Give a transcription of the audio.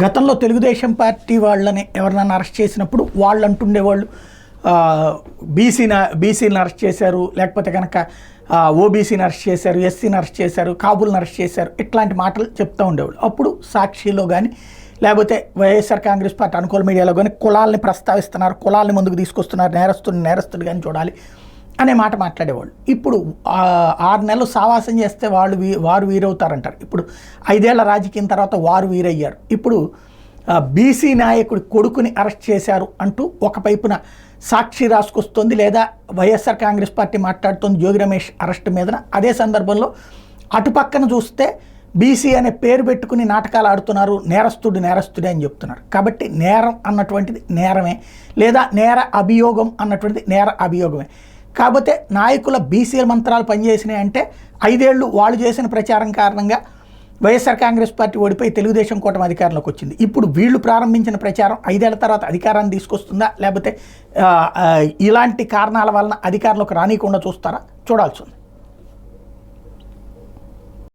గతంలో తెలుగుదేశం పార్టీ వాళ్ళని ఎవరినైనా అరెస్ట్ చేసినప్పుడు వాళ్ళు అంటుండేవాళ్ళు బీసీని అరెస్ట్ చేశారు, లేకపోతే కనుక ఓబీసీని అరెస్ట్ చేశారు, ఎస్సీని అరెస్ట్ చేశారు, కాపులను అరెస్ట్ చేశారు, ఇట్లాంటి మాటలు చెప్తూ ఉండేవాళ్ళు. అప్పుడు సాక్షిలో కానీ లేకపోతే వైఎస్ఆర్ కాంగ్రెస్ పార్టీ అనుకూల మీడియాలో కానీ కులాలని ప్రస్తావిస్తున్నారు, కులాలని ముందుకు తీసుకొస్తున్నారు, నేరస్తుడు కానీ చూడాలి అనే మాట మాట్లాడేవాళ్ళు. ఇప్పుడు 6 నెలలు సావాసం చేస్తే వారు వీరవుతారంటారు. ఇప్పుడు 5 ఏళ్ల రాజకీయం తర్వాత వారు వీరయ్యారు. ఇప్పుడు బీసీ నాయకుడి కొడుకుని అరెస్ట్ చేశారు అంటూ ఒక వైపున సాక్షి రాసుకొస్తుంది, లేదా వైఎస్ఆర్ కాంగ్రెస్ పార్టీ మాట్లాడుతుంది జోగి రమేష్ అరెస్ట్ మీద. అదే సందర్భంలో అటుపక్కన చూస్తే బీసీ అనే పేరు పెట్టుకుని నాటకాలు ఆడుతున్నారు, నేరస్తుడే అని చెప్తున్నారు. కాబట్టి నేరం అన్నటువంటిది నేరమే, లేదా నేర అభియోగం అన్నటువంటిది నేర అభియోగమే. కాకపోతే నాయకుల బీసీల మంత్రాలు పనిచేసినాయి అంటే 5 ఏళ్ళు వాళ్ళు చేసిన ప్రచారం కారణంగా వైఎస్ఆర్ కాంగ్రెస్ పార్టీ ఓడిపోయి తెలుగుదేశం కూటమి అధికారంలోకి వచ్చింది. ఇప్పుడు వీళ్ళు ప్రారంభించిన ప్రచారం 5 ఏళ్ల తర్వాత అధికారాన్ని తీసుకొస్తుందా, లేకపోతే ఇలాంటి కారణాల వలన అధికారంలోకి రానియకుండా చూస్తారా, చూడాల్సి ఉంది.